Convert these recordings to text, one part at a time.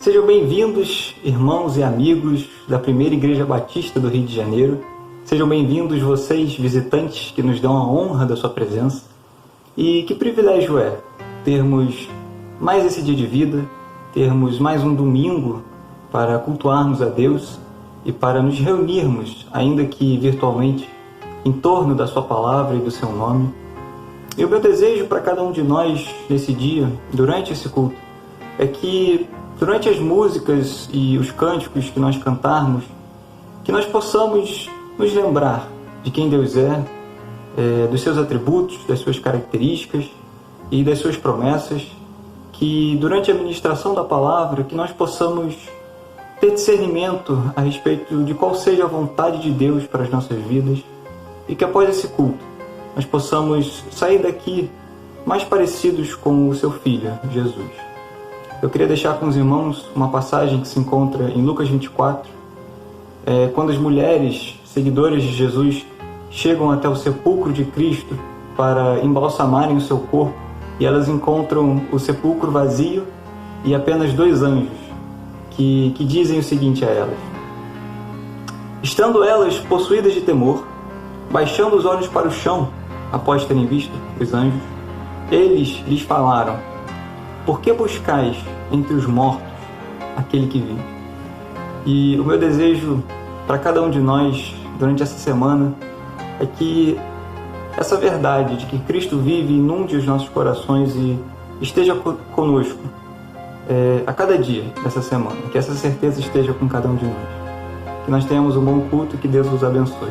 Sejam bem-vindos, irmãos e amigos da Primeira Igreja Batista do Rio de Janeiro. Sejam bem-vindos vocês, visitantes, que nos dão a honra da sua presença. E que privilégio é termos mais esse dia de vida, termos mais um domingo para cultuarmos a Deus e para nos reunirmos, ainda que virtualmente, em torno da sua palavra e do seu nome. E o meu desejo para cada um de nós nesse dia, durante esse culto, é que durante as músicas e os cânticos que nós cantarmos, que nós possamos nos lembrar de quem Deus é, dos seus atributos, das suas características e das suas promessas, que durante a ministração da palavra, que nós possamos ter discernimento a respeito de qual seja a vontade de Deus para as nossas vidas e que após esse culto nós possamos sair daqui mais parecidos com o seu Filho, Jesus. Eu queria deixar com os irmãos uma passagem que se encontra em Lucas 24, quando as mulheres, seguidoras de Jesus, chegam até o sepulcro de Cristo para embalsamarem o seu corpo e elas encontram o sepulcro vazio e apenas 2 anjos que dizem o seguinte a elas: estando elas possuídas de temor, baixando os olhos para o chão após terem visto os anjos, eles lhes falaram: por que buscais entre os mortos aquele que vive? E o meu desejo para cada um de nós durante essa semana é que essa verdade de que Cristo vive inunde os nossos corações e esteja conosco a cada dia dessa semana. Que essa certeza esteja com cada um de nós. Que nós tenhamos um bom culto e que Deus os abençoe.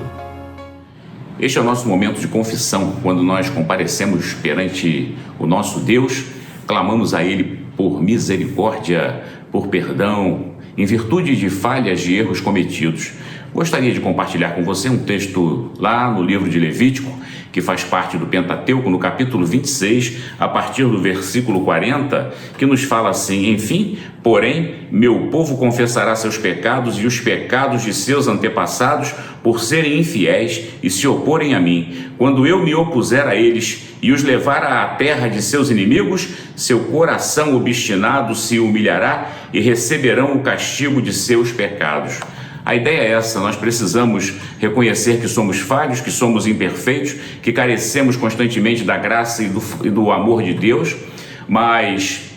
Este é o nosso momento de confissão, quando nós comparecemos perante o nosso Deus, clamamos a Ele por misericórdia, por perdão, em virtude de falhas e erros cometidos. Gostaria de compartilhar com você um texto lá no livro de Levítico, que faz parte do Pentateuco, no capítulo 26, a partir do versículo 40, que nos fala assim: enfim, porém, meu povo confessará seus pecados e os pecados de seus antepassados por serem infiéis e se oporem a mim. Quando eu me opuser a eles e os levar à terra de seus inimigos, seu coração obstinado se humilhará e receberão o castigo de seus pecados. A ideia é essa: nós precisamos reconhecer que somos falhos, que somos imperfeitos, que carecemos constantemente da graça e do amor de Deus, mas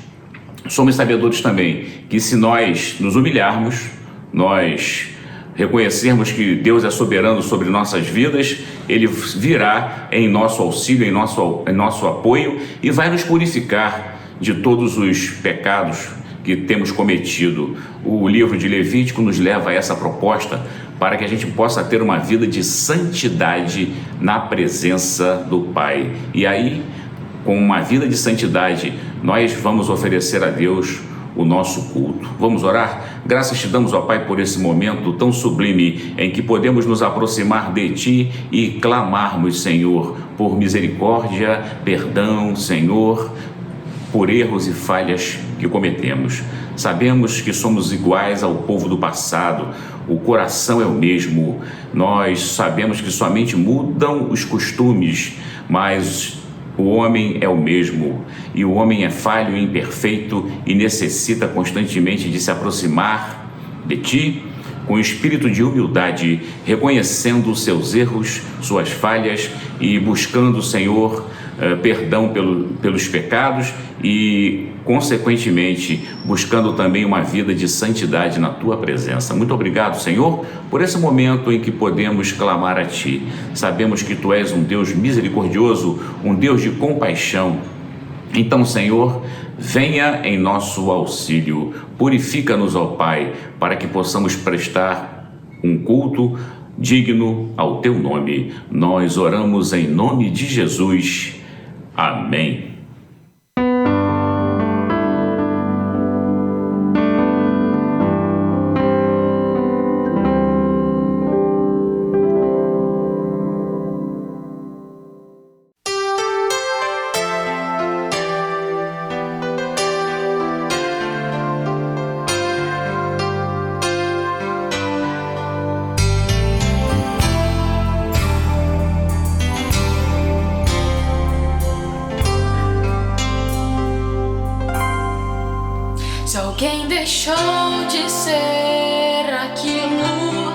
somos sabedores também que se nós nos humilharmos, nós reconhecermos que Deus é soberano sobre nossas vidas, Ele virá em nosso auxílio, em nosso apoio e vai nos purificar de todos os pecados que temos cometido. O livro de Levítico nos leva a essa proposta para que a gente possa ter uma vida de santidade na presença do Pai. E aí, com uma vida de santidade, nós vamos oferecer a Deus o nosso culto. Vamos orar? Graças te damos, ó Pai, por esse momento tão sublime em que podemos nos aproximar de Ti e clamarmos, Senhor, por misericórdia, perdão, Senhor, por erros e falhas que cometemos. Sabemos que somos iguais ao povo do passado, o coração é o mesmo, nós sabemos que somente mudam os costumes, mas o homem é o mesmo, e o homem é falho e imperfeito e necessita constantemente de se aproximar de Ti com espírito de humildade, reconhecendo os seus erros, suas falhas e buscando, Senhor, perdão pelos pecados e, consequentemente, buscando também uma vida de santidade na Tua presença. Muito obrigado, Senhor, por esse momento em que podemos clamar a Ti. Sabemos que Tu és um Deus misericordioso, um Deus de compaixão. Então, Senhor, venha em nosso auxílio, purifica-nos, ó Pai, para que possamos prestar um culto digno ao Teu nome. Nós oramos em nome de Jesus. Amém. alguém deixou de ser aquilo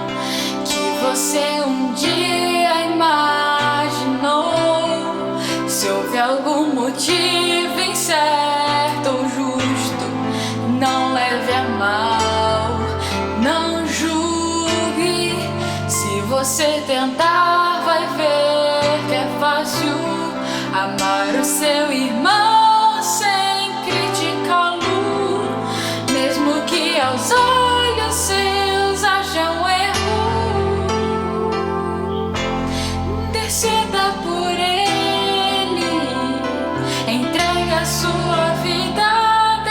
que você um dia imaginou, se houve algum motivo incerto ou justo, não leve a mal, não julgue. Se você tentar, vai ver que é fácil amar o seu irmão sem criticá-lo, mesmo que aos olhos seus haja um erro. Decida por ele, entregue a sua vida a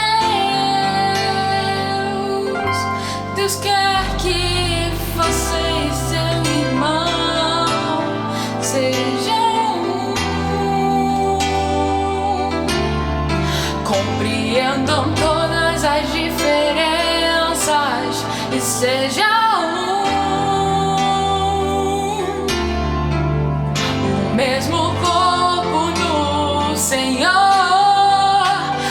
Deus. Deus quer que você e seu irmão sejam compreendam todas as diferenças e seja o mesmo corpo no Senhor,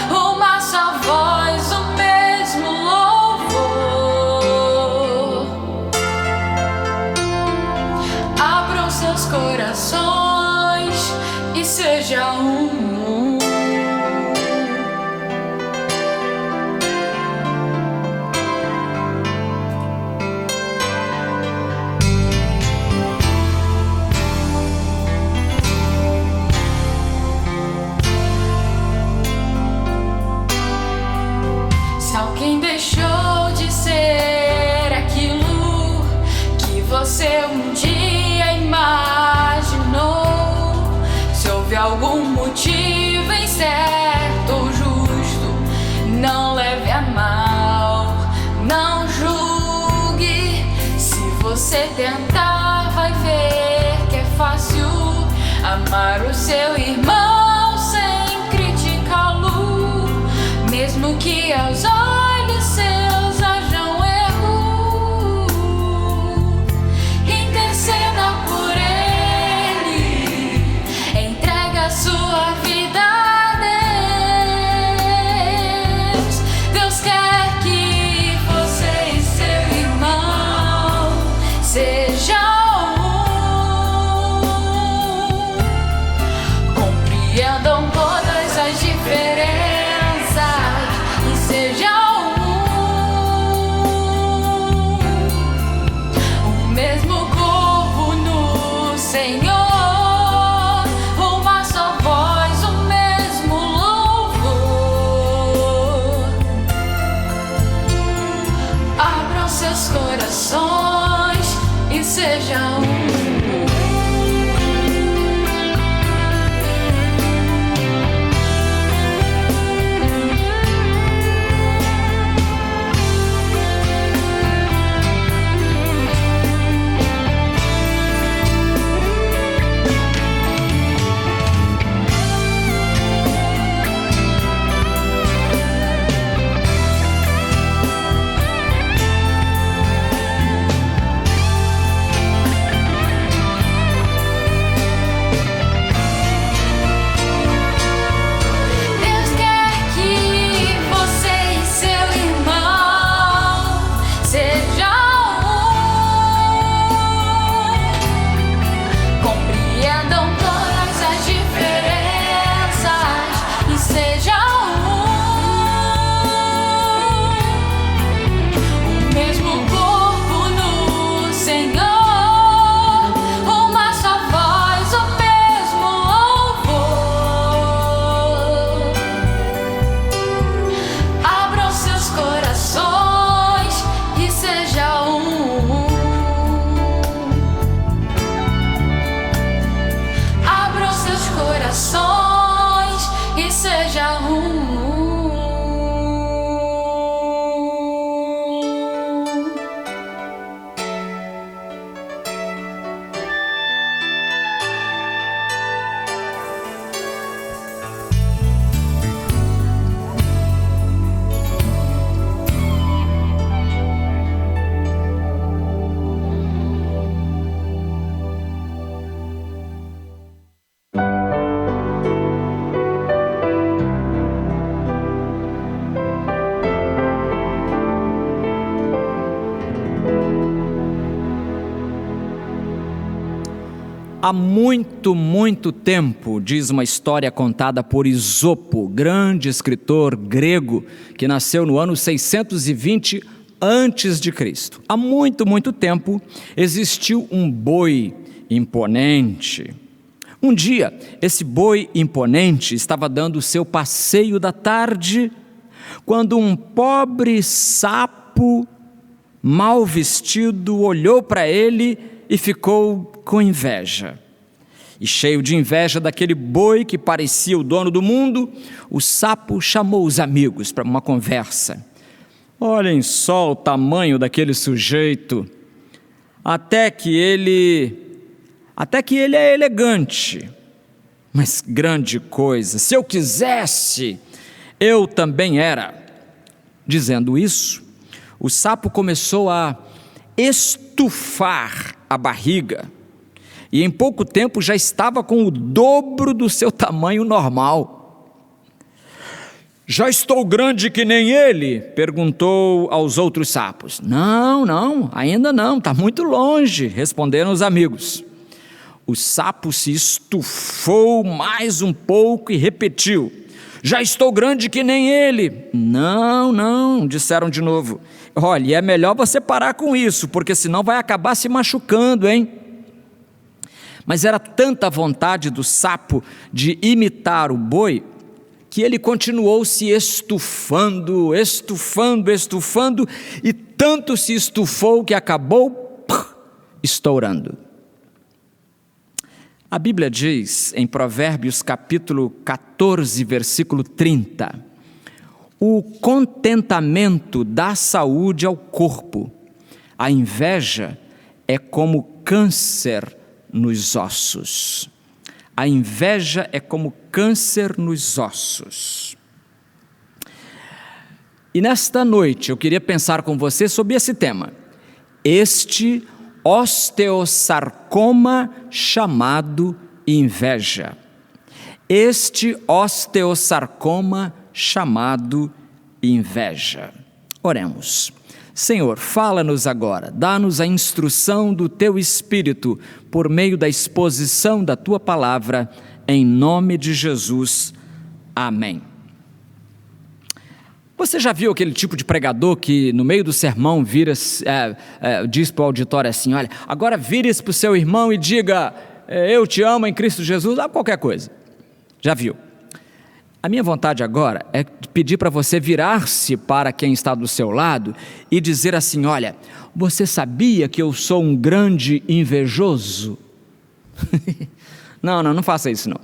uma só voz, o mesmo louvor. Abram seus corações e seja alguém deixou de ser aquilo que você um dia imaginou, se houve algum motivo incerto ou justo, não leve a mal, não julgue. Se você tentar, vai ver que é fácil amar o seu irmão sem criticá-lo, mesmo que aos olhos seus haja um erro. Interceda por ele, entregue a sua vida a Deus. Deus quer que você e seu irmão sejam compreendam todas as diferenças e seja o mesmo corpo no Senhor, uma só voz, o mesmo louvor. Abram seus corações e sejam Há muito, muito tempo, diz uma história contada por Esopo, grande escritor grego, que nasceu no ano 620 antes de Cristo. Há muito, muito tempo existiu um boi imponente. Um dia, esse boi imponente estava dando o seu passeio da tarde, quando um pobre sapo mal vestido olhou para ele e ficou com inveja. E cheio de inveja daquele boi que parecia o dono do mundo, o sapo chamou os amigos para uma conversa. Olhem só o tamanho daquele sujeito, até que ele é elegante, mas grande coisa, se eu quisesse, eu também era. Dizendo isso, o sapo começou a estufar a barriga, e em pouco tempo já estava com o dobro do seu tamanho normal. Já estou grande que nem ele? Perguntou aos outros sapos. Não, ainda não, está muito longe, responderam os amigos. O sapo se estufou mais um pouco e repetiu. Já estou grande que nem ele. Não, disseram de novo. Olha, é melhor você parar com isso, porque senão vai acabar se machucando, hein? Mas era tanta a vontade do sapo de imitar o boi, que ele continuou se estufando, e tanto se estufou que acabou estourando. A Bíblia diz, em Provérbios capítulo 14, versículo 30, o contentamento dá saúde ao corpo, a inveja é como câncer nos ossos. A inveja é como câncer nos ossos. E nesta noite eu queria pensar com você sobre esse tema, este osteosarcoma chamado inveja. Este osteosarcoma chamado inveja. Oremos. Senhor, fala-nos agora, dá-nos a instrução do Teu Espírito por meio da exposição da Tua Palavra, em nome de Jesus. Amém. Você já viu aquele tipo de pregador que no meio do sermão diz para o auditório assim, olha, agora vire-se para o seu irmão e diga, eu te amo em Cristo Jesus, qualquer coisa. Já viu? A minha vontade agora é pedir para você virar-se para quem está do seu lado e dizer assim, olha, você sabia que eu sou um grande invejoso? Não faça isso não.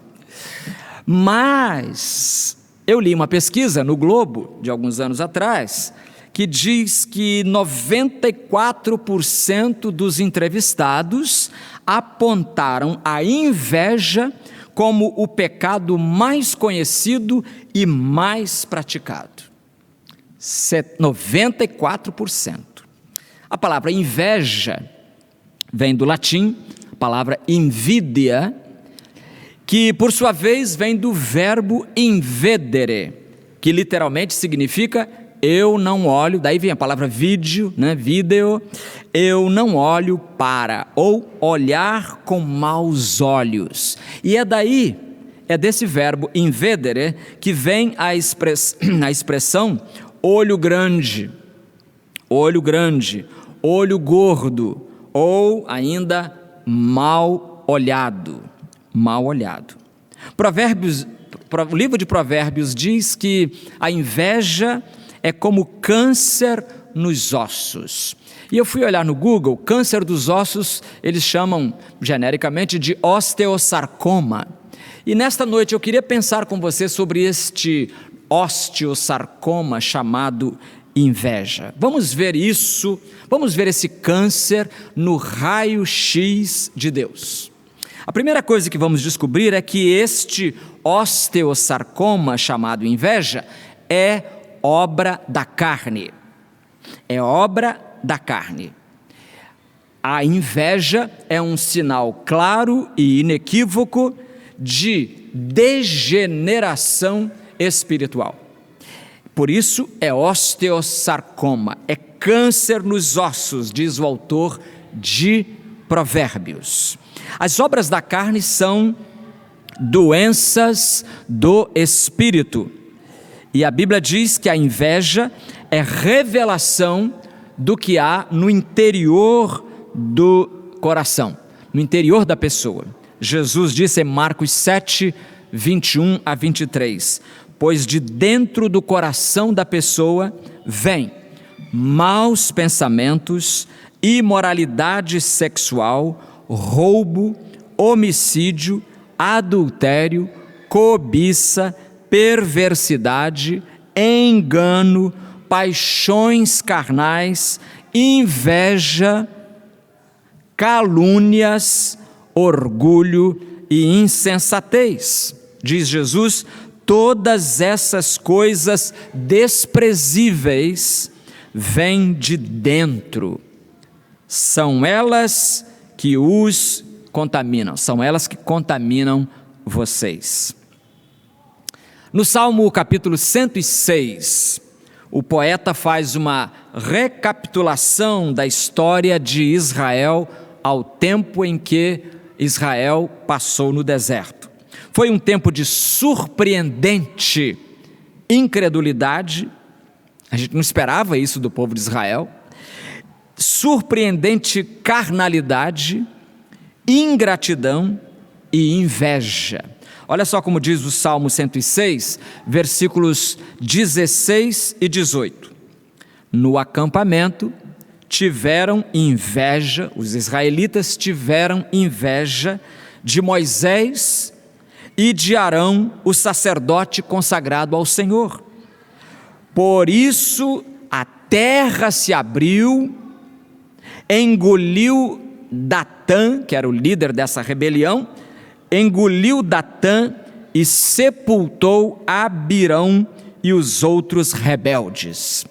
Mas eu li uma pesquisa no Globo, de alguns anos atrás, que diz que 94% dos entrevistados apontaram a inveja como o pecado mais conhecido e mais praticado. 94%. A palavra inveja vem do latim, a palavra invidia, que por sua vez vem do verbo invedere, que literalmente significa eu não olho, daí vem a palavra vídeo, vídeo, eu não olho para, ou olhar com maus olhos. E é desse verbo invedere que vem a expressão olho grande, olho gordo, ou ainda mal olhado. O livro de Provérbios diz que a inveja é como câncer nos ossos. E eu fui olhar no Google, câncer dos ossos, eles chamam genericamente de osteosarcoma. E nesta noite eu queria pensar com você sobre este osteosarcoma chamado inveja. Vamos ver esse câncer no raio-x de Deus. A primeira coisa que vamos descobrir é que este osteosarcoma chamado inveja é obra da carne. É obra da carne. A inveja é um sinal claro e inequívoco de degeneração espiritual. Por isso é osteosarcoma, é câncer nos ossos, diz o autor de Provérbios. As obras da carne são doenças do espírito. E a Bíblia diz que a inveja é revelação do que há no interior do coração, no interior da pessoa. Jesus disse em Marcos 7, 21 a 23, pois de dentro do coração da pessoa vem maus pensamentos, imoralidade sexual, roubo, homicídio, adultério, cobiça, perversidade, engano, paixões carnais, inveja, calúnias, orgulho e insensatez. Diz Jesus, todas essas coisas desprezíveis vêm de dentro. São elas que os contaminam, são elas que contaminam vocês. No Salmo capítulo 106, o poeta faz uma recapitulação da história de Israel ao tempo em que Israel passou no deserto. Foi um tempo de surpreendente incredulidade, a gente não esperava isso do povo de Israel, surpreendente carnalidade, ingratidão e inveja. Olha só como diz o Salmo 106, versículos 16 e 18. No acampamento tiveram inveja, os israelitas tiveram inveja de Moisés e de Arão, o sacerdote consagrado ao Senhor. Por isso a terra se abriu, engoliu Datã, que era o líder dessa rebelião, engoliu Datã e sepultou Abirão e os outros rebeldes.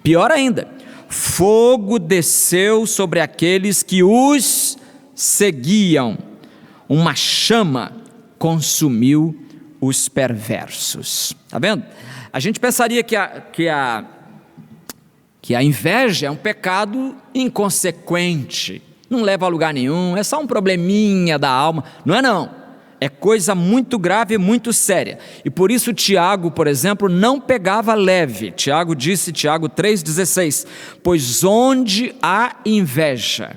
Pior ainda, fogo desceu sobre aqueles que os seguiam, uma chama consumiu os perversos. Está vendo? A gente pensaria que a inveja é um pecado inconsequente, não leva a lugar nenhum, é só um probleminha da alma. Não é não, é coisa muito grave, muito séria. E por isso Tiago, por exemplo, não pegava leve. Tiago disse, Tiago 3,16, pois onde há inveja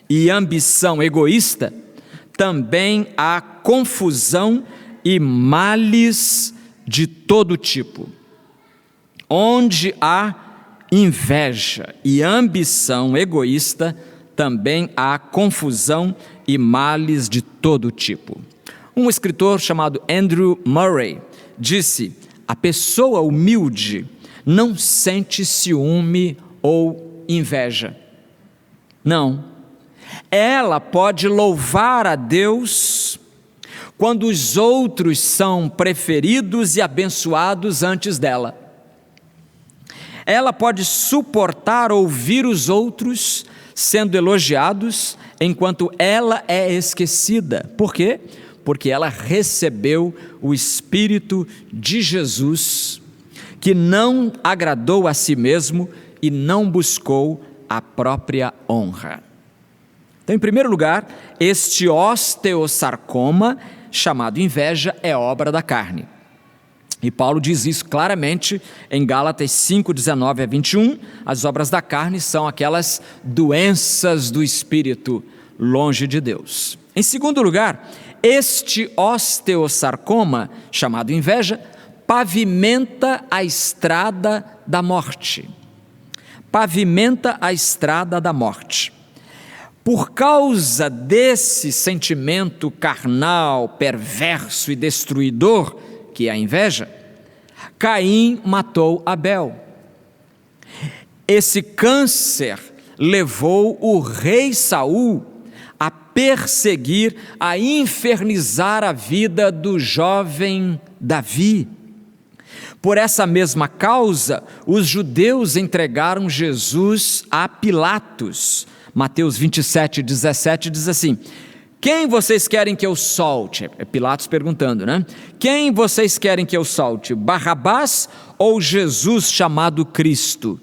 e ambição egoísta, também há confusão e males de todo tipo. Onde há inveja e ambição egoísta, também há confusão e males de todo tipo. Um escritor chamado Andrew Murray disse, a pessoa humilde não sente ciúme ou inveja. Não. Ela pode louvar a Deus quando os outros são preferidos e abençoados antes dela. Ela pode suportar ouvir os outros sendo elogiados, enquanto ela é esquecida. Por quê? Porque ela recebeu o Espírito de Jesus, que não agradou a si mesmo e não buscou a própria honra. Então, em primeiro lugar, este osteosarcoma, chamado inveja, é obra da carne. E Paulo diz isso claramente em Gálatas 5, 19 a 21, as obras da carne são aquelas doenças do espírito, longe de Deus. Em segundo lugar, este osteosarcoma, chamado inveja, pavimenta a estrada da morte. Pavimenta a estrada da morte. Por causa desse sentimento carnal, perverso e destruidor, que é a inveja, Caim matou Abel. Esse câncer levou o rei Saul a perseguir, a infernizar a vida do jovem Davi. Por essa mesma causa, os judeus entregaram Jesus a Pilatos. Mateus 27, 17 diz assim, quem vocês querem que eu solte? É Pilatos perguntando, né? Quem vocês querem que eu solte? Barrabás ou Jesus chamado Cristo?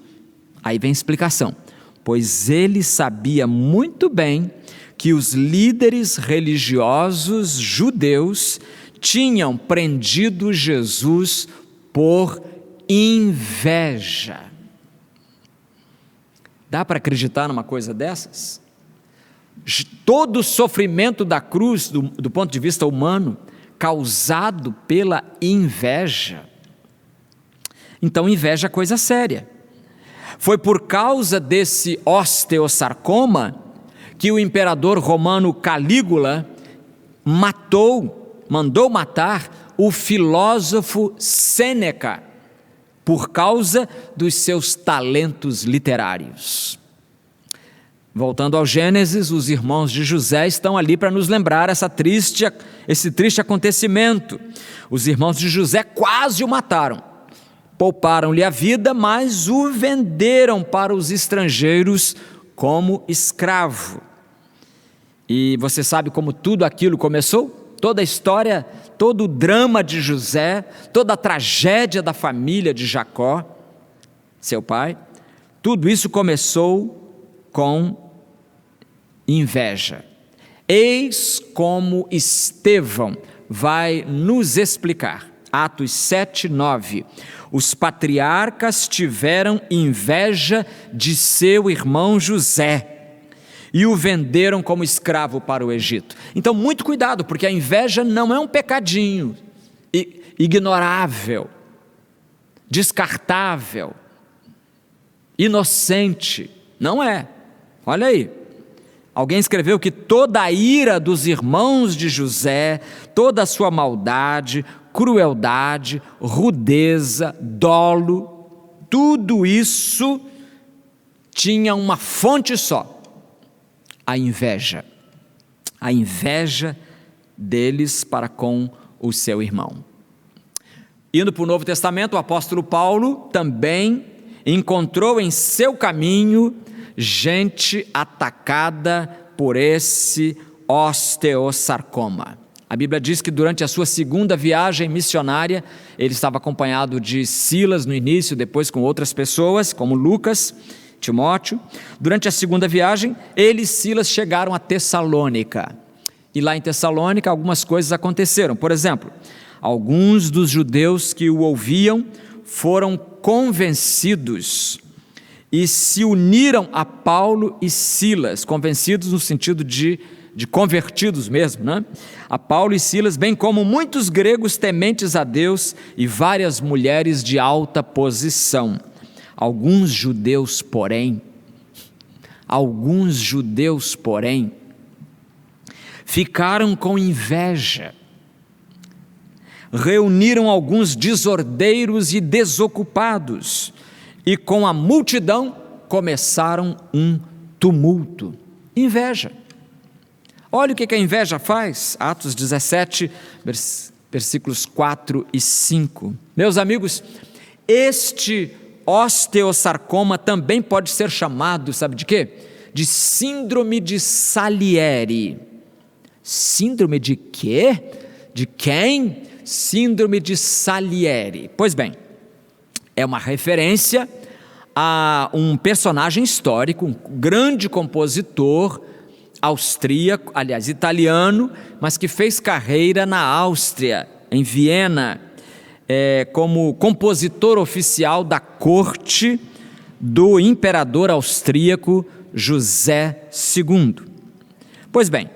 Aí vem a explicação. Pois ele sabia muito bem que os líderes religiosos judeus tinham prendido Jesus por inveja. Dá para acreditar numa coisa dessas? Todo o sofrimento da cruz, do ponto de vista humano, causado pela inveja. Então, inveja é coisa séria. Foi por causa desse osteosarcoma que o imperador romano Calígula mandou matar o filósofo Sêneca, por causa dos seus talentos literários. Voltando ao Gênesis, os irmãos de José estão ali para nos lembrar esse triste acontecimento. Os irmãos de José quase o mataram, pouparam-lhe a vida, mas o venderam para os estrangeiros como escravo. E você sabe como tudo aquilo começou? Toda a história, todo o drama de José, toda a tragédia da família de Jacó, seu pai, tudo isso começou com inveja. Eis como Estevão vai nos explicar. Atos 7, 9. Os patriarcas tiveram inveja de seu irmão José e o venderam como escravo para o Egito. Então, muito cuidado, porque a inveja não é um pecadinho ignorável, descartável, inocente. Não é. Olha aí. Alguém escreveu que toda a ira dos irmãos de José, toda a sua maldade, crueldade, rudeza, dolo, tudo isso tinha uma fonte só: a inveja deles para com o seu irmão. Indo para o Novo Testamento, o apóstolo Paulo também encontrou em seu caminho gente atacada por esse osteosarcoma. A Bíblia diz que durante a sua segunda viagem missionária, ele estava acompanhado de Silas no início, depois com outras pessoas, como Lucas, Timóteo. Durante a segunda viagem, ele e Silas chegaram a Tessalônica. E lá em Tessalônica, algumas coisas aconteceram. Por exemplo, alguns dos judeus que o ouviam foram convencidos e se uniram a Paulo e Silas, convencidos no sentido de convertidos mesmo, né? A Paulo e Silas, bem como muitos gregos tementes a Deus e várias mulheres de alta posição. Alguns judeus, porém, ficaram com inveja, reuniram alguns desordeiros e desocupados, e com a multidão começaram um tumulto. Inveja. Olha o que a inveja faz. Atos 17, versículos 4 e 5. Meus amigos, este osteosarcoma também pode ser chamado, sabe de quê? De síndrome de Salieri. Síndrome de quê? De quem? Síndrome de Salieri. Pois bem, é uma referência a um personagem histórico, um grande compositor austríaco, aliás, italiano, mas que fez carreira na Áustria, em Viena, como compositor oficial da corte do imperador austríaco José II. Pois bem,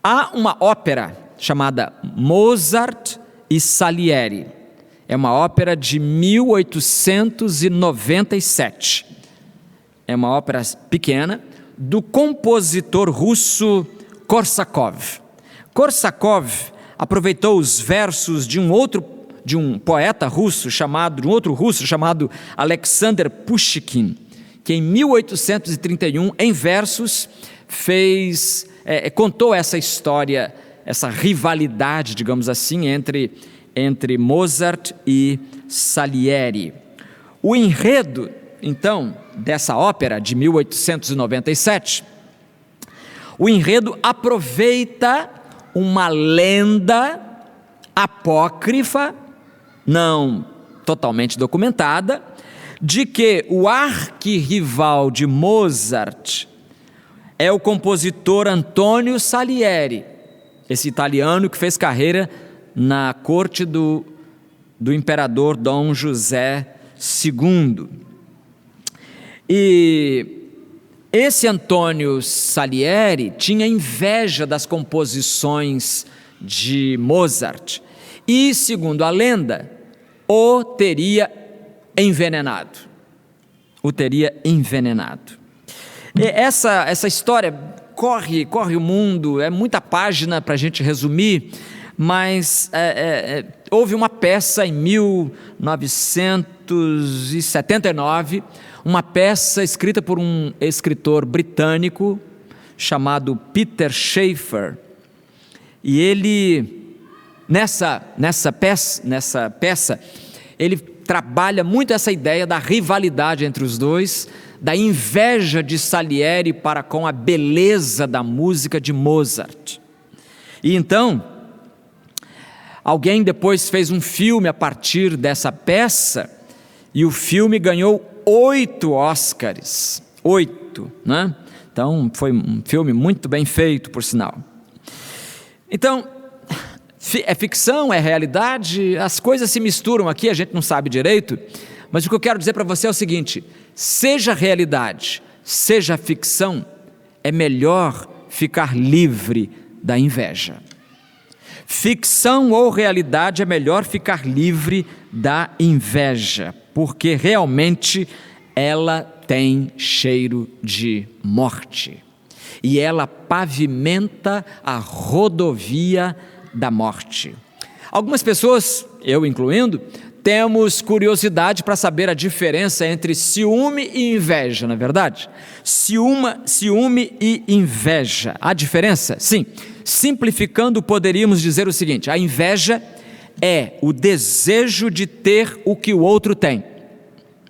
há uma ópera chamada Mozart e Salieri. É uma ópera de 1897. É uma ópera pequena, do compositor russo Korsakov. Korsakov aproveitou os versos de um outro poeta russo chamado Alexander Pushkin, que em 1831, em versos, contou essa história, essa rivalidade, digamos assim, entre Mozart e Salieri. O enredo, então, dessa ópera de 1897, o enredo aproveita uma lenda apócrifa, não totalmente documentada, de que o arquirrival de Mozart é o compositor Antonio Salieri, esse italiano que fez carreira na corte do imperador Dom José II. E esse Antonio Salieri tinha inveja das composições de Mozart e, segundo a lenda, o teria envenenado. E essa história corre o mundo, é muita página para a gente resumir, mas houve uma peça em 1979, uma peça escrita por um escritor britânico chamado Peter Shaffer, e ele, nessa peça, ele trabalha muito essa ideia da rivalidade entre os dois, da inveja de Salieri para com a beleza da música de Mozart. E então, alguém depois fez um filme a partir dessa peça, e o filme ganhou 8 Oscars, 8, né? Então foi um filme muito bem feito, por sinal. Então, é ficção, é realidade, as coisas se misturam aqui, a gente não sabe direito, mas o que eu quero dizer para você é o seguinte: seja realidade, seja ficção, é melhor ficar livre da inveja. Ficção ou realidade, é melhor ficar livre da inveja, porque realmente ela tem cheiro de morte e ela pavimenta a rodovia da morte. Algumas pessoas, eu incluindo, temos curiosidade para saber a diferença entre ciúme e inveja, não é verdade? Ciúme e inveja. A diferença? Sim. Simplificando, poderíamos dizer o seguinte: a inveja é o desejo de ter o que o outro tem.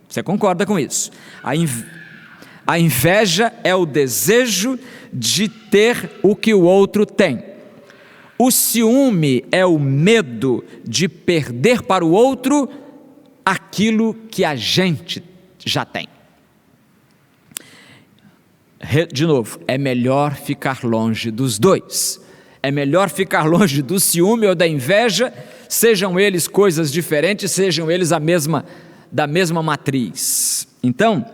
Você concorda com isso? A inveja é o desejo de ter o que o outro tem. O ciúme é o medo de perder para o outro aquilo que a gente já tem. De novo, é melhor ficar longe dos dois. É melhor ficar longe do ciúme ou da inveja, sejam eles coisas diferentes, sejam eles da mesma matriz. Então,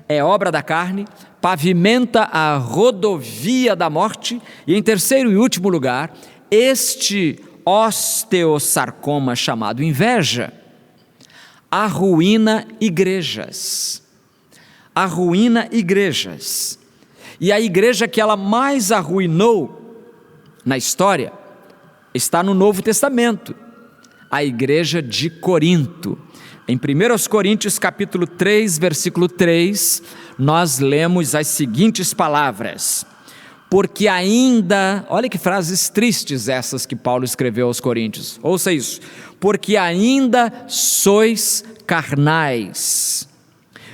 é obra da carne, pavimenta a rodovia da morte, e em terceiro e último lugar, este osteosarcoma chamado inveja arruína igrejas. Arruína igrejas. E a igreja que ela mais arruinou na história está no Novo Testamento, a igreja de Corinto. Em 1 Coríntios capítulo 3, versículo 3, nós lemos as seguintes palavras: porque ainda, olha que frases tristes essas que Paulo escreveu aos Coríntios, ouça isso: porque ainda sois carnais,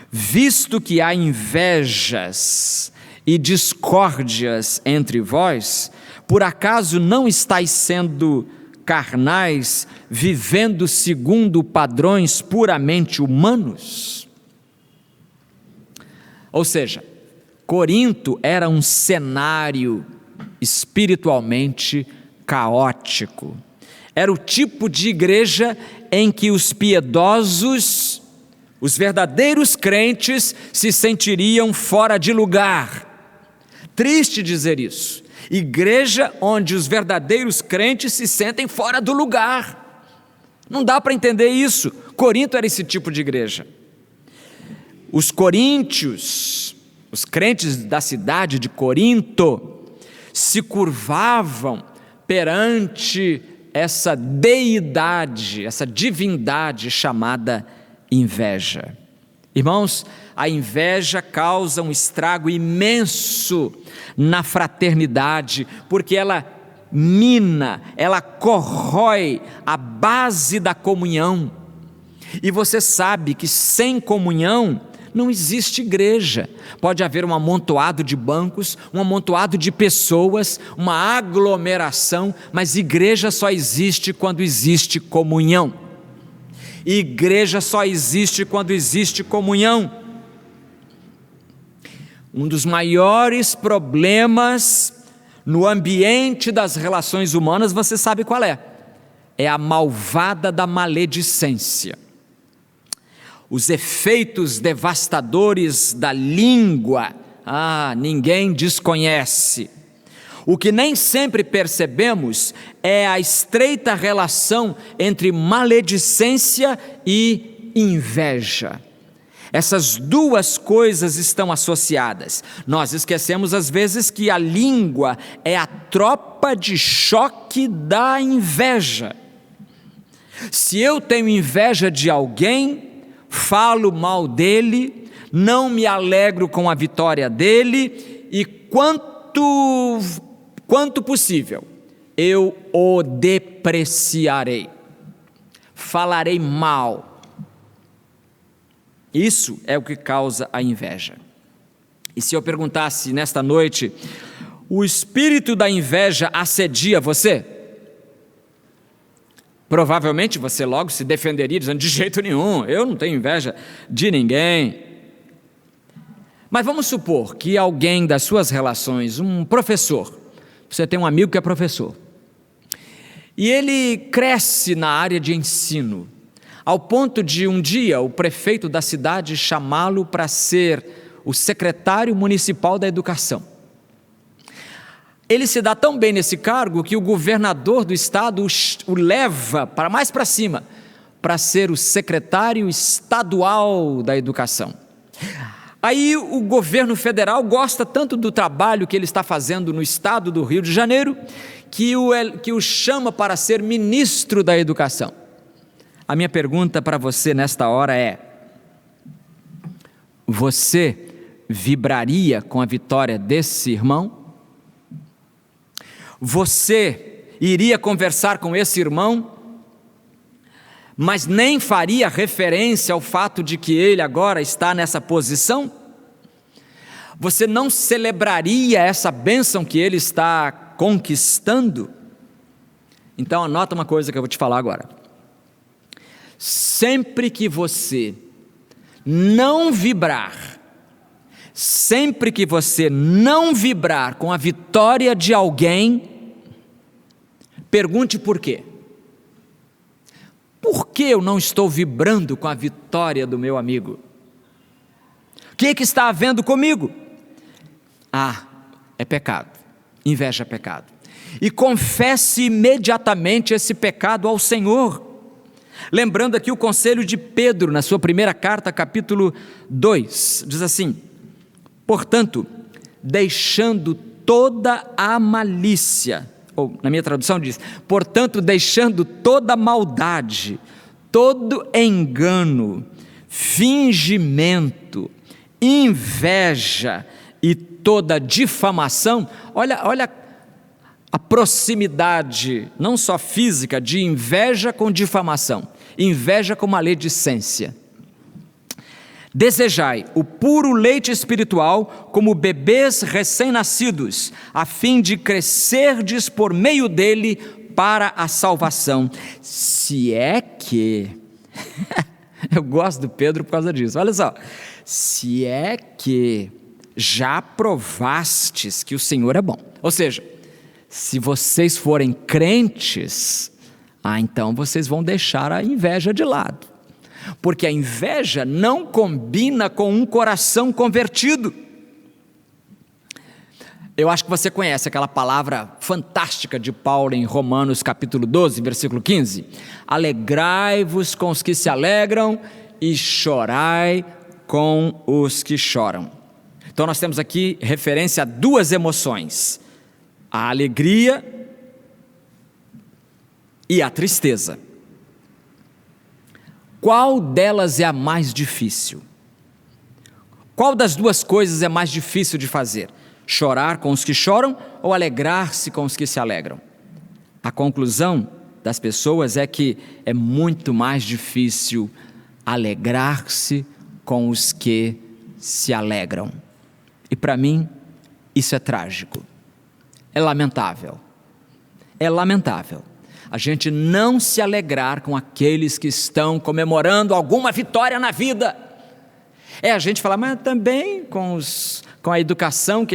visto que há invejas e discórdias entre vós, por acaso não estáis sendo carnais, vivendo segundo padrões puramente humanos? Ou seja, Corinto era um cenário espiritualmente caótico. Era o tipo de igreja em que os piedosos, os verdadeiros crentes, se sentiriam fora de lugar. Triste dizer isso. Igreja onde os verdadeiros crentes se sentem fora do lugar. Não dá para entender isso. Corinto era esse tipo de igreja. Os coríntios, os crentes da cidade de Corinto, se curvavam perante essa deidade, essa divindade chamada inveja. Irmãos, a inveja causa um estrago imenso na fraternidade, porque ela mina, ela corrói a base da comunhão. E você sabe que sem comunhão não existe igreja. Pode haver um amontoado de bancos, um amontoado de pessoas, uma aglomeração, mas igreja só existe quando existe comunhão. Igreja só existe quando existe comunhão. Um dos maiores problemas no ambiente das relações humanas, você sabe qual é? É a malvada da maledicência. Os efeitos devastadores da língua, ninguém desconhece. O que nem sempre percebemos é a estreita relação entre maledicência e inveja. Essas duas coisas estão associadas. Nós esquecemos às vezes que a língua é a tropa de choque da inveja. Se eu tenho inveja de alguém, falo mal dele, não me alegro com a vitória dele e quanto possível, eu o depreciarei, falarei mal. Isso é o que causa a inveja. E se eu perguntasse nesta noite, o espírito da inveja assedia você? Provavelmente você logo se defenderia dizendo, de jeito nenhum, eu não tenho inveja de ninguém. Mas vamos supor que alguém das suas relações, um professor, você tem um amigo que é professor, e ele cresce na área de ensino, ao ponto de um dia o prefeito da cidade chamá-lo para ser o secretário municipal da educação. Ele se dá tão bem nesse cargo que o governador do estado o leva para mais para cima, para ser o secretário estadual da educação. Aí o governo federal gosta tanto do trabalho que ele está fazendo no estado do Rio de Janeiro, que o chama para ser ministro da educação. A minha pergunta para você nesta hora é: você vibraria com a vitória desse irmão? Você iria conversar com esse irmão, mas nem faria referência ao fato de que ele agora está nessa posição? Você não celebraria essa bênção que ele está conquistando? Então anota uma coisa que eu vou te falar agora. Sempre que você não vibrar com a vitória de alguém, pergunte por quê. Por que eu não estou vibrando com a vitória do meu amigo? O que está havendo comigo? É pecado. Inveja é pecado. E confesse imediatamente esse pecado ao Senhor. Lembrando aqui o conselho de Pedro, na sua primeira carta, capítulo 2, diz assim: portanto, deixando toda a malícia, ou na minha tradução diz, portanto, deixando toda maldade, todo engano, fingimento, inveja e toda difamação. Olha a proximidade, não só física, de inveja com difamação, inveja com maledicência. Desejai o puro leite espiritual como bebês recém-nascidos, a fim de crescerdes por meio dele para a salvação. Se é que... eu gosto do Pedro por causa disso, olha só. Se é que já provastes que o Senhor é bom. Ou seja, se vocês forem crentes, então vocês vão deixar a inveja de lado. Porque a inveja não combina com um coração convertido. Eu acho que você conhece aquela palavra fantástica de Paulo em Romanos capítulo 12, versículo 15. Alegrai-vos com os que se alegram e chorai com os que choram. Então nós temos aqui referência a duas emoções: a alegria e a tristeza. Qual delas é a mais difícil? Qual das duas coisas é mais difícil de fazer? Chorar com os que choram ou alegrar-se com os que se alegram? A conclusão das pessoas é que é muito mais difícil alegrar-se com os que se alegram. E para mim, isso é trágico. É lamentável. É lamentável a gente não se alegrar com aqueles que estão comemorando alguma vitória na vida. É a gente falar, mas também com os com a educação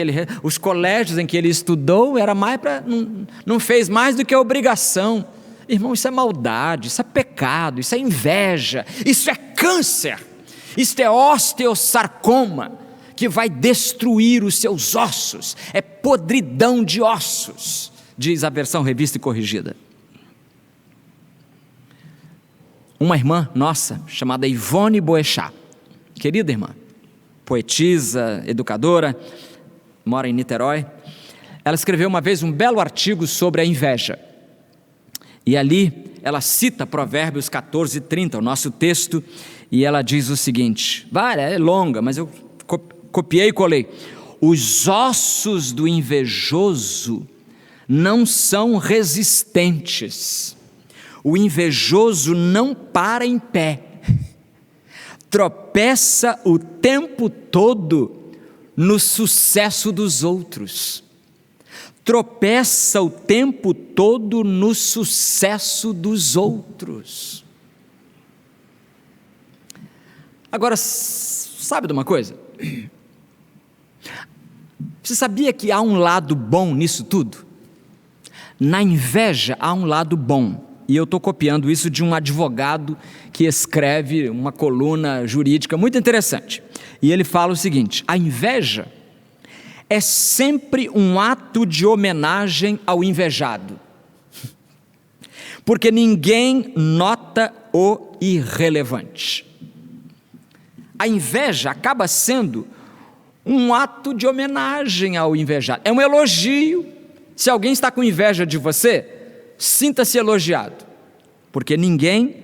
os colégios em que ele estudou, era mais não fez mais do que a obrigação. Irmão, isso é maldade, isso é pecado, isso é inveja, isso é câncer, isso é osteosarcoma, que vai destruir os seus ossos, é podridão de ossos, diz a versão revista e corrigida. Uma irmã nossa, chamada Ivone Boechat, querida irmã, poetisa, educadora, mora em Niterói, ela escreveu uma vez um belo artigo sobre a inveja, e ali ela cita Provérbios 14:30, o nosso texto, e ela diz o seguinte, é longa, mas eu copiei e colei: os ossos do invejoso não são resistentes, o invejoso não para em pé, tropeça o tempo todo no sucesso dos outros. Tropeça o tempo todo no sucesso dos outros. Agora, sabe de uma coisa? Você sabia que há um lado bom nisso tudo? Na inveja há um lado bom. E eu estou copiando isso de um advogado que escreve uma coluna jurídica muito interessante. E ele fala o seguinte: a inveja é sempre um ato de homenagem ao invejado, porque ninguém nota o irrelevante. A inveja acaba sendo um ato de homenagem ao invejado, é um elogio. Se alguém está com inveja de você, sinta-se elogiado, porque ninguém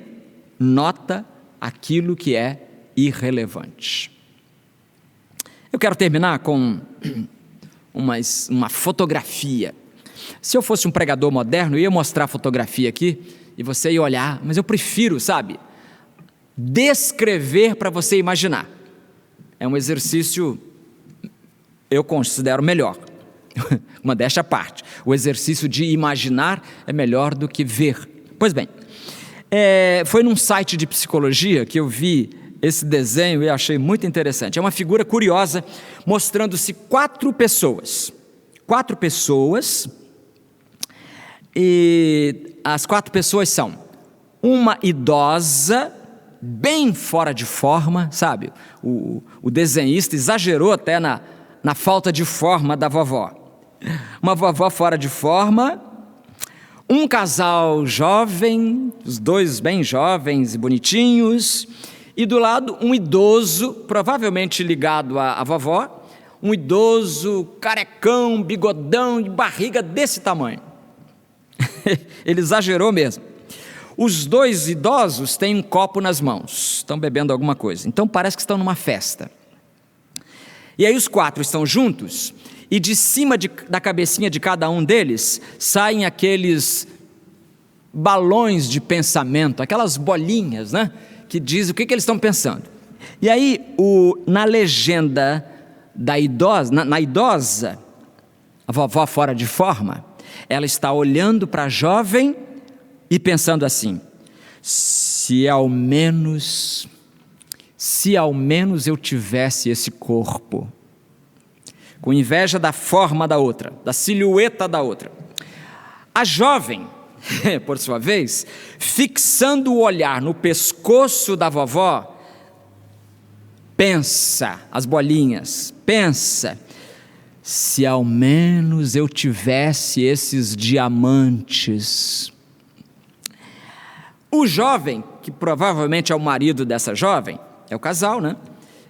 nota aquilo que é irrelevante. Eu quero terminar com uma fotografia. Se eu fosse um pregador moderno, eu ia mostrar a fotografia aqui e você ia olhar, mas eu prefiro, descrever para você imaginar. É um exercício, eu considero melhor. Uma desta parte, o exercício de imaginar é melhor do que ver. Pois bem, foi num site de psicologia que eu vi esse desenho e achei muito interessante. É uma figura curiosa, mostrando-se quatro pessoas, e as quatro pessoas são uma idosa, bem fora de forma, o desenhista exagerou até na falta de forma da vovó. Uma vovó fora de forma, um casal jovem, os dois bem jovens e bonitinhos, e do lado um idoso, provavelmente ligado à vovó, um idoso carecão, bigodão, de barriga desse tamanho. Ele exagerou mesmo. Os dois idosos têm um copo nas mãos, estão bebendo alguma coisa, então parece que estão numa festa. E aí os quatro estão juntos, e de cima da cabecinha de cada um deles saem aqueles balões de pensamento, aquelas bolinhas, que diz o que eles estão pensando. E aí, na legenda da idosa, na idosa, a vovó fora de forma, ela está olhando para a jovem e pensando assim: se ao menos eu tivesse esse corpo, com inveja da forma da outra, da silhueta da outra. A jovem, por sua vez, fixando o olhar no pescoço da vovó, pensa, as bolinhas, pensa, se ao menos eu tivesse esses diamantes. O jovem, que provavelmente é o marido dessa jovem, é o casal,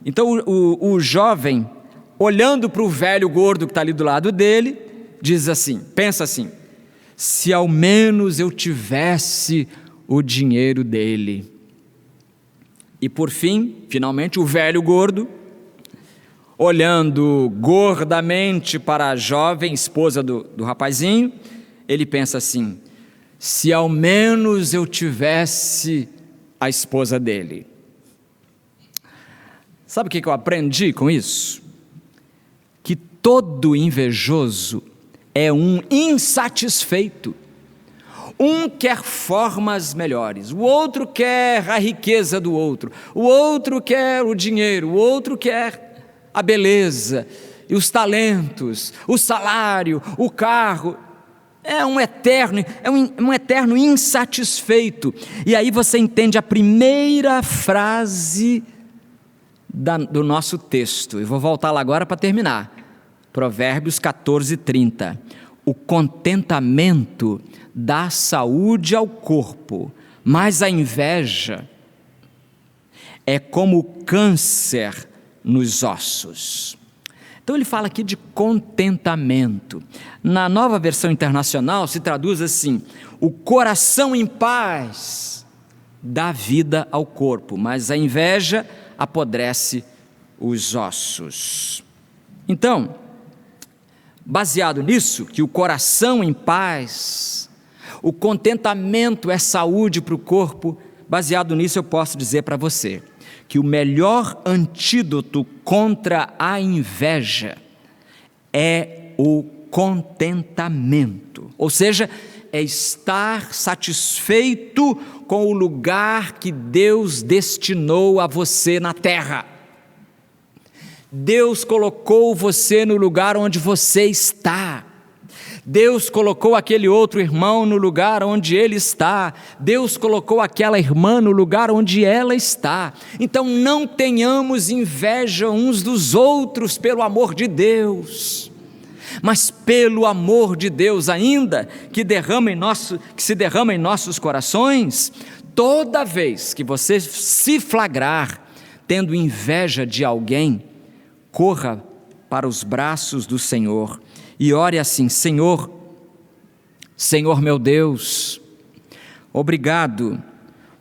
Então o jovem, olhando para o velho gordo que está ali do lado dele, diz assim, pensa assim: se ao menos eu tivesse o dinheiro dele. E por fim, finalmente, o velho gordo, olhando gordamente para a jovem esposa do rapazinho, ele pensa assim: se ao menos eu tivesse a esposa dele. Sabe o que eu aprendi com isso? Que todo invejoso é um insatisfeito. Um quer formas melhores, o outro quer a riqueza do outro, o outro quer o dinheiro, o outro quer a beleza. e os talentos, o salário, o carro. É um eterno insatisfeito. E aí você entende a primeira frase do nosso texto. Eu vou voltar lá agora para terminar. Provérbios 14:30. O contentamento dá saúde ao corpo, mas a inveja é como câncer nos ossos. Então ele fala aqui de contentamento. Na Nova Versão Internacional se traduz assim: o coração em paz dá vida ao corpo, mas a inveja apodrece os ossos. Então, baseado nisso, que o coração em paz, o contentamento é saúde para o corpo, baseado nisso eu posso dizer para você que o melhor antídoto contra a inveja é o contentamento, ou seja, é estar satisfeito com o lugar que Deus destinou a você na terra. Deus colocou você no lugar onde você está. Deus colocou aquele outro irmão no lugar onde ele está. Deus colocou aquela irmã no lugar onde ela está. Então não tenhamos inveja uns dos outros, pelo amor de Deus. Mas pelo amor de Deus ainda, que se derrama em nossos corações, toda vez que você se flagrar tendo inveja de alguém, corra para os braços do Senhor e ore assim: Senhor meu Deus, obrigado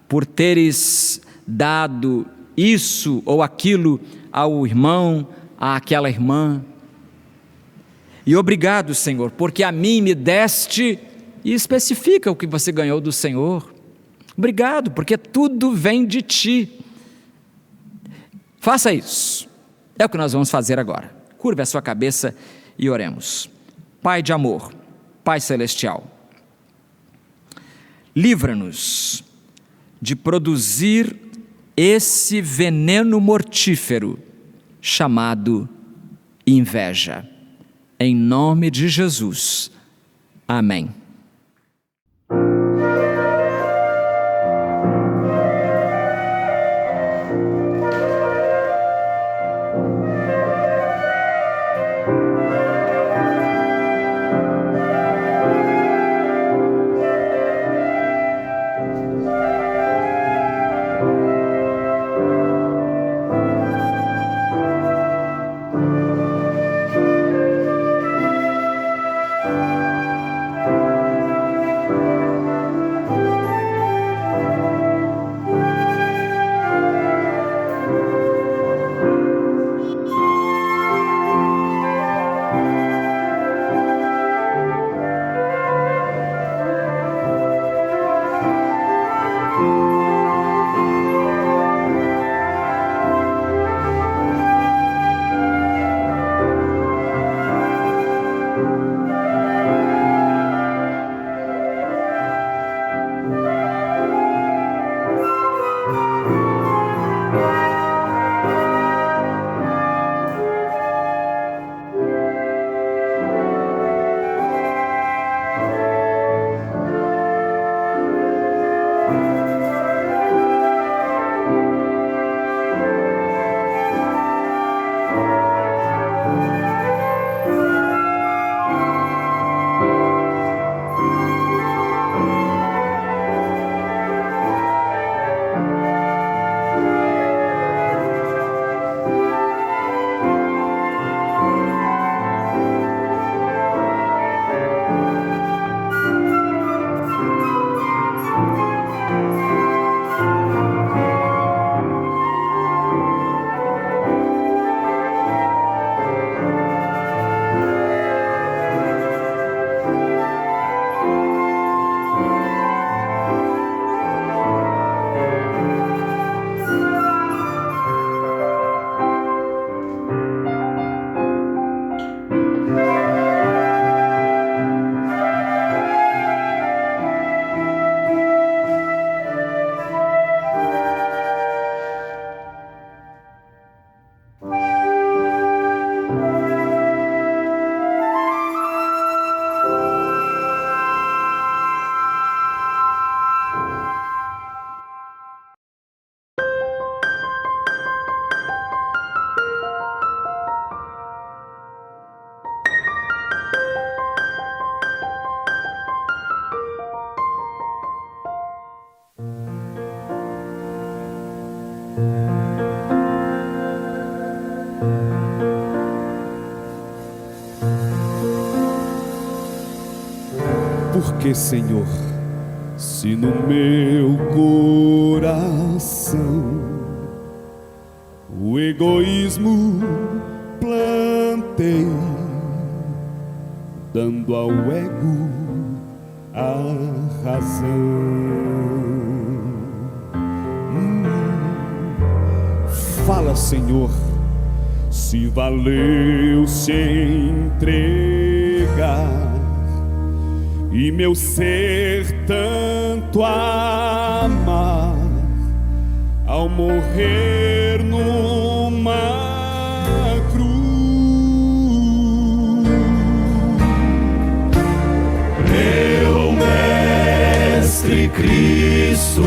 por teres dado isso ou aquilo ao irmão, àquela irmã. E obrigado, Senhor, porque a mim me deste, e especifica o que você ganhou do Senhor. Obrigado, porque tudo vem de Ti. Faça isso. É o que nós vamos fazer agora. Curve a sua cabeça e oremos. Pai de amor, Pai celestial, livra-nos de produzir esse veneno mortífero chamado inveja. Em nome de Jesus. Amém. Porque, Senhor, se no meu coração o egoísmo plantei, dando ao ego a razão. Fala, Senhor, se valeu se entregar e meu ser tanto amar, ao morrer numa cruz. Meu Mestre Cristo,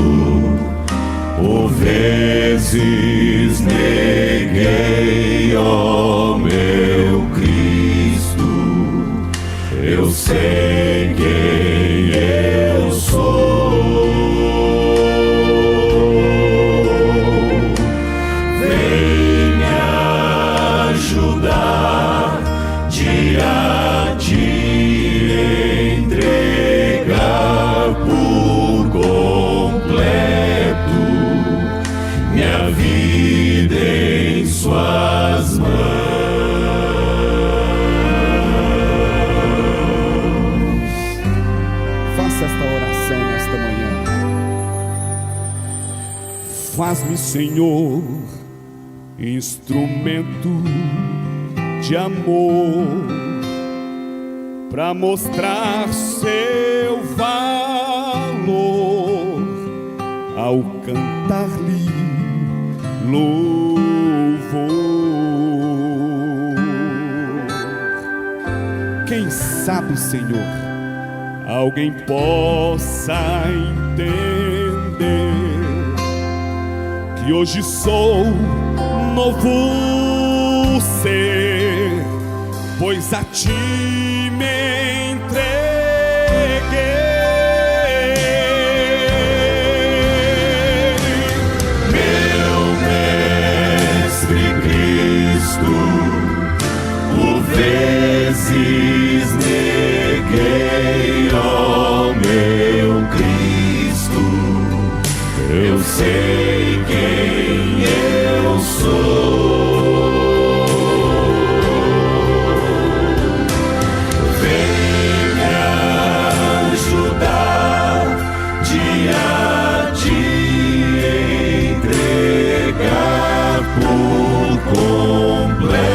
por vezes neguei, ó meu Cristo, eu sei quem eu sou. Vem me ajudar dia a dia, entregar por completo minha vida em suas mãos. Faça esta oração nesta manhã. Faz-me, Senhor, instrumento de amor, para mostrar seu valor ao cantar-lhe louvor. Quem sabe, Senhor, alguém possa entender que hoje sou novo ser, pois a ti me entreguei. Meu Mestre Cristo, por vezes neguei, ó meu Cristo, eu sei quem eu sou. Vem me ajudar dia a dia, entregar por completo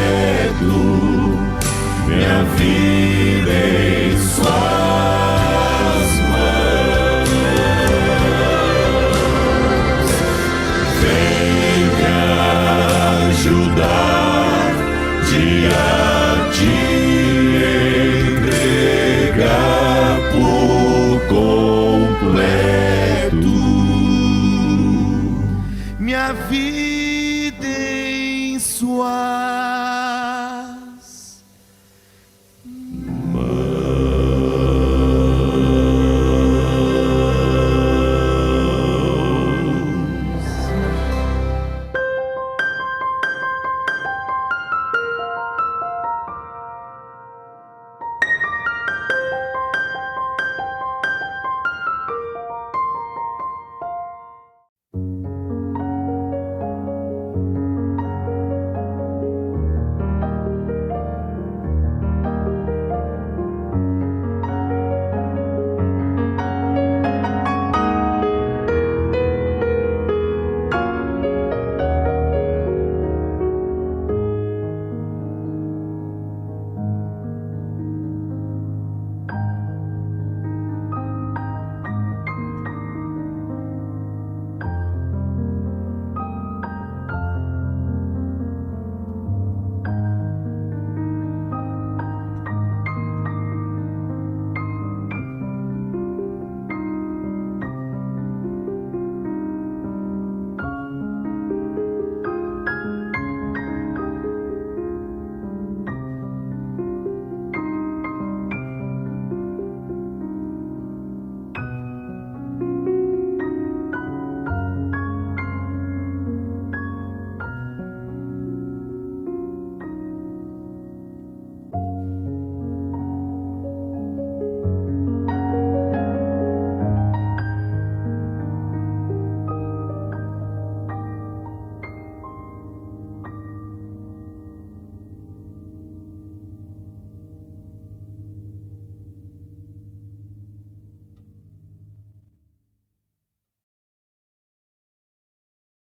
minha vida em suas mãos. Vem me ajudar dia a dia, entregar por completo minha vida em suas